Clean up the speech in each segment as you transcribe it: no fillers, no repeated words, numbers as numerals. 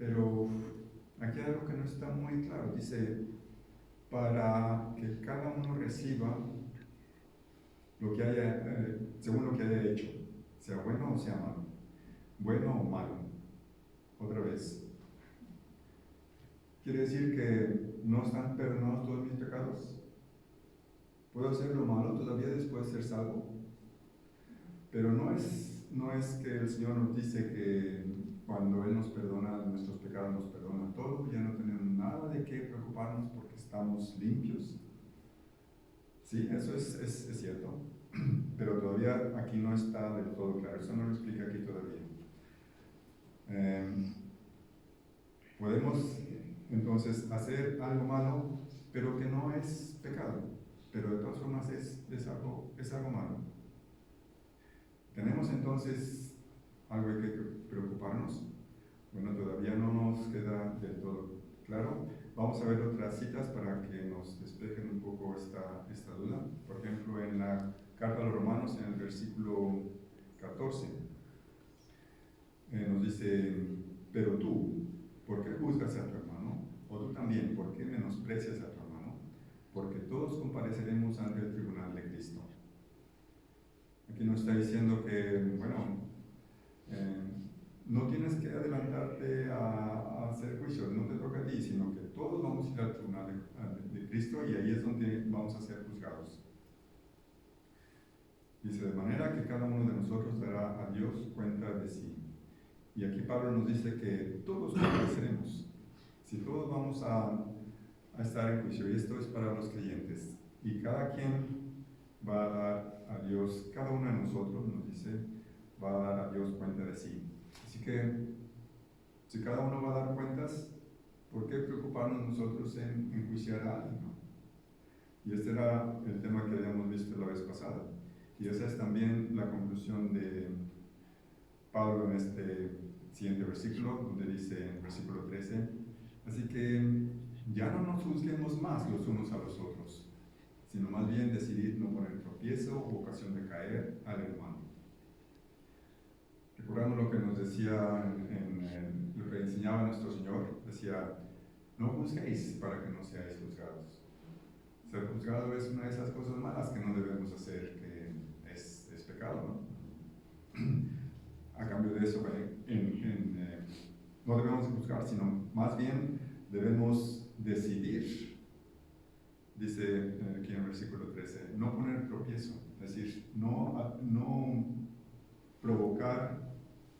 Pero aquí hay algo que no está muy claro. Dice, para que cada uno reciba lo que haya, según lo que haya hecho, sea bueno o sea malo, bueno o malo. Otra vez, quiere decir que no están perdonados todos mis pecados. Puedo hacer lo malo todavía después de ser salvo, pero no es que el Señor nos dice que cuando Él nos perdona nuestros pecados, nos perdona todo, ya no tenemos nada de qué preocuparnos porque estamos limpios. Sí, eso es cierto, pero todavía aquí no está del todo claro, eso no lo explica aquí todavía. Podemos entonces hacer algo malo, pero que no es pecado, pero de todas formas es algo malo. ¿Tenemos entonces algo de que preocuparnos? Bueno, todavía no nos queda del todo claro. Vamos a ver otras citas para que nos despejen un poco esta duda. Por ejemplo, en la carta a los Romanos, en el versículo 14, nos dice, pero tú, ¿por qué juzgas a tu hermano? O tú también, ¿por qué menosprecias a tu hermano? Porque todos compareceremos ante el tribunal de Cristo. Aquí nos está diciendo que, bueno, no tienes que adelantarte a hacer juicio, no te toca a ti, sino que todos vamos a ir al tribunal de Cristo y ahí es donde vamos a ser juzgados. Dice, de manera que cada uno de nosotros dará a Dios cuenta de sí. Y aquí Pablo nos dice que todos compareceremos. Si todos vamos a estar en juicio, y esto es para los creyentes, y cada quien va a dar a Dios, cada uno de nosotros, nos dice, va a dar a Dios cuenta de sí. Así que, si cada uno va a dar cuentas, ¿por qué preocuparnos nosotros en enjuiciar a alguien? ¿No? Y este era el tema que habíamos visto la vez pasada. Y esa es también la conclusión de Pablo en este siguiente versículo, donde dice en el versículo 13, así que ya no nos juzguemos más los unos a los otros, sino más bien decidir no poner tropiezo o ocasión de caer al hermano. Recordamos lo que nos decía lo que enseñaba nuestro Señor, decía, no juzguéis para que no seáis juzgados. Ser juzgado es una de esas cosas malas que no debemos hacer, que es pecado, ¿no? A cambio de eso, no debemos juzgar, sino más bien debemos decidir, dice aquí en el versículo 13, no poner tropiezo, es decir, no provocar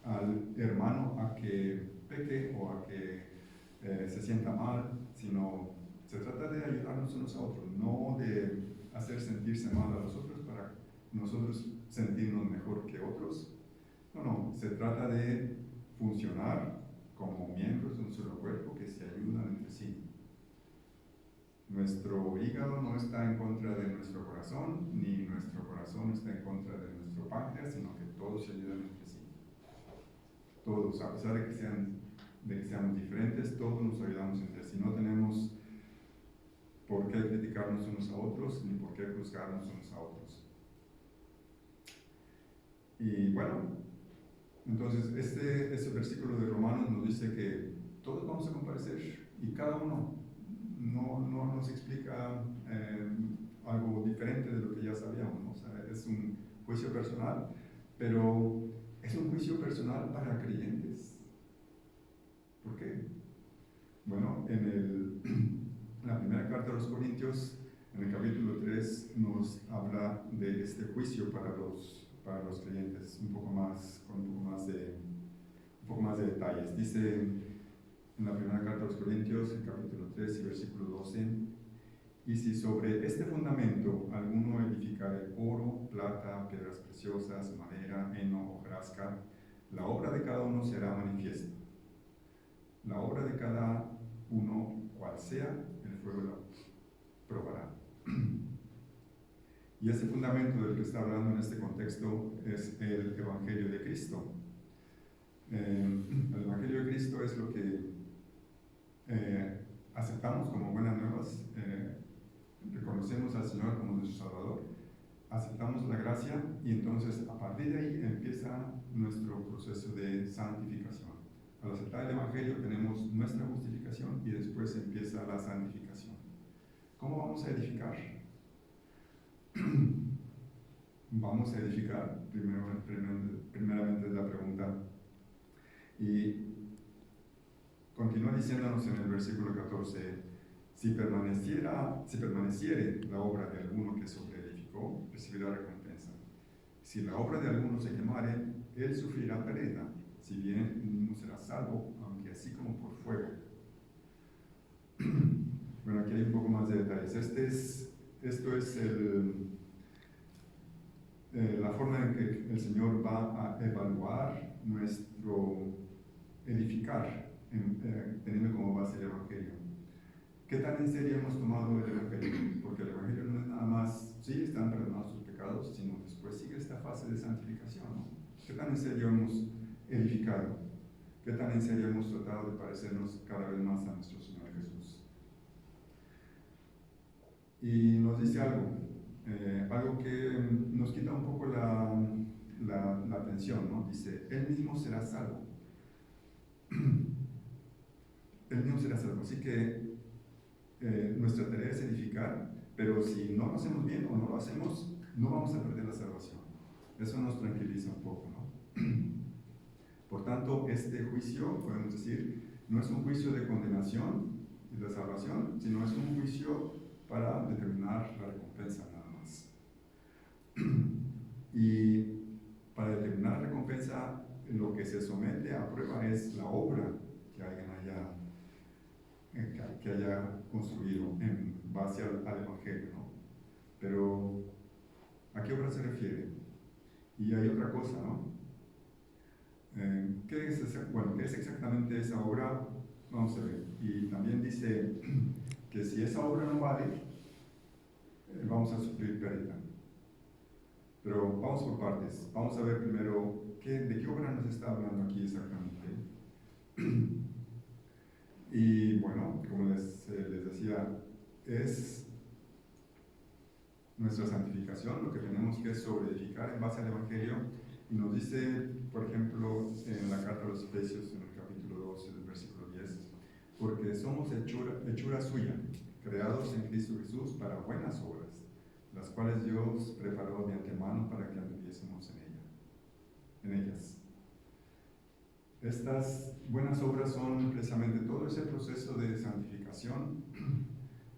al hermano a que peque o a que se sienta mal, sino se trata de ayudarnos unos a otros, no de hacer sentirse mal a los otros para nosotros sentirnos mejor que otros. No, se trata de funcionar como miembros de un solo cuerpo que se ayudan entre sí. Nuestro hígado no está en contra de nuestro corazón, ni nuestro corazón está en contra de nuestro páncreas, sino que todos se ayudan entre sí. Todos, a pesar de que seamos diferentes, todos nos ayudamos entre sí. No tenemos por qué criticarnos unos a otros, ni por qué juzgarnos unos a otros. Y bueno, entonces este versículo de Romanos nos dice que todos vamos a comparecer y cada uno no nos explica algo diferente de lo que ya sabíamos, ¿no? O sea, es un juicio personal, pero es un juicio personal para creyentes. ¿Por qué? Bueno, en la primera carta a los Corintios, en el capítulo 3, nos habla de este juicio para los creyentes, con un poco más de detalles. Dice en la primera carta a los Corintios, el capítulo 3 y versículo 12, y si sobre este fundamento alguno edificare oro, plata, piedras preciosas, madera, heno, hojarasca, la obra de cada uno será manifiesta. La obra de cada uno, cual sea, el fuego la probará. Y este fundamento del que está hablando en este contexto es el Evangelio de Cristo. El Evangelio de Cristo es lo que aceptamos como buenas nuevas, reconocemos al Señor como nuestro Salvador, aceptamos la gracia y entonces a partir de ahí empieza nuestro proceso de santificación. Al aceptar el Evangelio tenemos nuestra justificación y después empieza la santificación. ¿Cómo vamos a edificar? Vamos a edificar, primeramente es la pregunta. Y continúa diciéndonos en el versículo 14, si permaneciere la obra de alguno que sobreedificó, recibirá recompensa. Si la obra de alguno se quemare, él sufrirá pérdida, si bien el mismo será salvo, aunque así como por fuego. Bueno, aquí hay un poco más de detalles. Esto es la forma en que el Señor va a evaluar nuestro edificar, teniendo como base el Evangelio. ¿Qué tan en serio hemos tomado el Evangelio? Porque el Evangelio no es nada más, sí, están perdonados sus pecados, sino después sigue esta fase de santificación, ¿no? ¿Qué tan en serio hemos edificado? ¿Qué tan en serio hemos tratado de parecernos cada vez más a nuestro Señor Jesús? Y nos dice algo que nos quita un poco la atención, ¿no? Dice, Él mismo será salvo. Él mismo será salvo. Así que nuestra tarea es edificar, pero si no lo hacemos bien o no lo hacemos, no vamos a perder la salvación. Eso nos tranquiliza un poco, ¿no? Por tanto, este juicio, podemos decir, no es un juicio de condenación y de salvación, sino es un juicio para determinar la recompensa nada más. Y para determinar la recompensa, lo que se somete a prueba es la obra que alguien haya construido en base al Evangelio, ¿no? Pero, ¿a qué obra se refiere? Y hay otra cosa, ¿no? ¿Qué es exactamente esa obra? Vamos a ver. Y también dice que si esa obra no vale, vamos a sufrir pérdida. Pero vamos por partes. Vamos a ver primero de qué obra nos está hablando aquí exactamente. Y bueno, como les decía, es nuestra santificación lo que tenemos que sobreedificar en base al Evangelio. Y nos dice, por ejemplo, en la carta a los Efesios, en el capítulo 2, en el versículo 10, porque somos hechura suya, creados en Cristo Jesús para buenas obras, las cuales Dios preparó de antemano para que anduviésemos en ellas. Estas buenas obras son precisamente todo ese proceso de santificación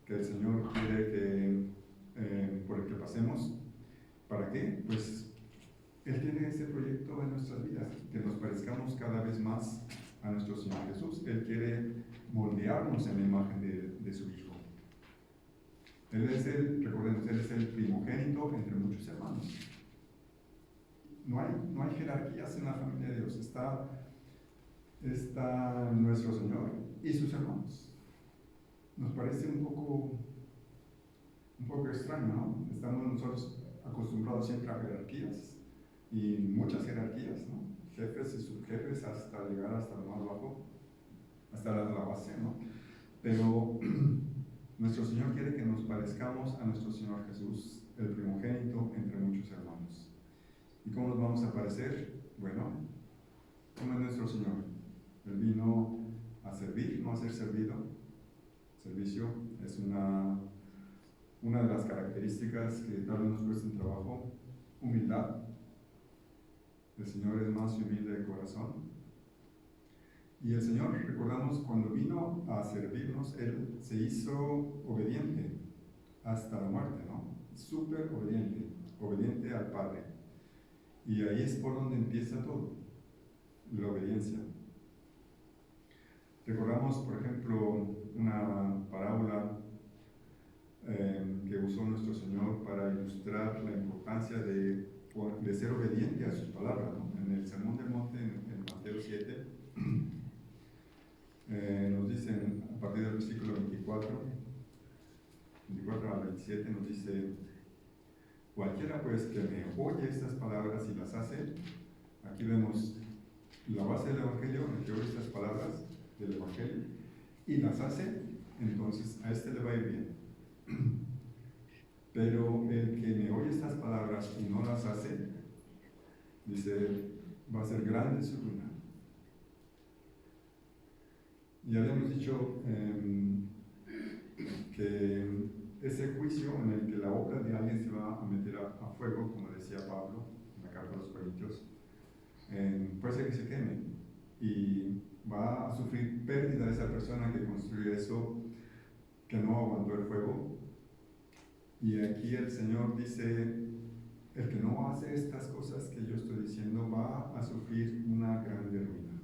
que el Señor quiere por el que pasemos. ¿Para qué? Pues Él tiene ese proyecto en nuestras vidas, que nos parezcamos cada vez más a nuestro Señor Jesús. Él quiere moldearnos en la imagen de su Hijo. Recordemos, Él es el primogénito entre muchos hermanos. No hay jerarquías en la familia de Dios. Está nuestro Señor y sus hermanos. Nos parece un poco extraño, ¿no? Estamos nosotros acostumbrados siempre a jerarquías y muchas jerarquías, ¿no? Jefes y subjefes hasta llegar hasta lo más bajo, hasta la base, ¿no? Pero nuestro Señor quiere que nos parezcamos a nuestro Señor Jesús, el primogénito entre muchos hermanos. ¿Y cómo nos vamos a parecer? Bueno, ¿cómo es nuestro Señor? Él vino a servir, no a ser servido. Servicio es una de las características que tal vez nos cuesta trabajo. Humildad. El Señor es más humilde de corazón. Y el Señor, recordamos, cuando vino a servirnos, Él se hizo obediente hasta la muerte, ¿no? Súper obediente al Padre. Y ahí es por donde empieza todo, la obediencia. Recordamos, por ejemplo, una parábola que usó nuestro Señor para ilustrar la importancia de ser obediente a sus palabras, ¿no? En el Sermón del Monte, en Mateo 7, nos dicen, a partir del versículo 24 al 27, nos dice: cualquiera pues que me oye estas palabras y las hace. Aquí vemos la base del Evangelio, el que oye estas palabras del Evangelio y las hace, entonces a este le va a ir bien. Pero el que me oye estas palabras y no las hace, dice, va a ser grande su ruina. Y habíamos dicho que ese juicio en el que la obra de alguien se va a meter a fuego, como decía Pablo en la carta a los Corintios, puede ser que se queme y va a sufrir pérdida esa persona que construyó eso, que no aguantó el fuego. Y aquí el Señor dice, el que no hace estas cosas que yo estoy diciendo va a sufrir una grande ruina.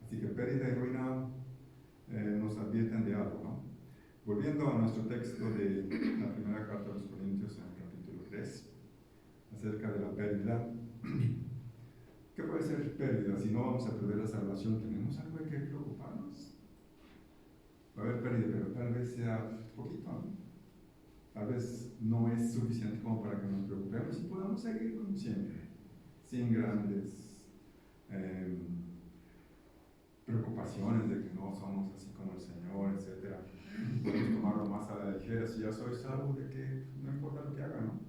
Así que pérdida y ruina nos advierten de algo, ¿no? Volviendo a nuestro texto de la primera carta a los Corintios, en el capítulo 3, acerca de la pérdida. ¿Qué puede ser pérdida si no vamos a perder la salvación? ¿Tenemos algo de qué preocuparnos? Va a haber pérdida, pero tal vez sea poquito, ¿no? Tal vez no es suficiente como para que nos preocupemos y podamos seguir como siempre, sin grandes preocupaciones de que no somos así como el Señor, etc. Podemos tomarlo más a la ligera. Si ya soy salvo, de que no importa lo que haga, ¿no?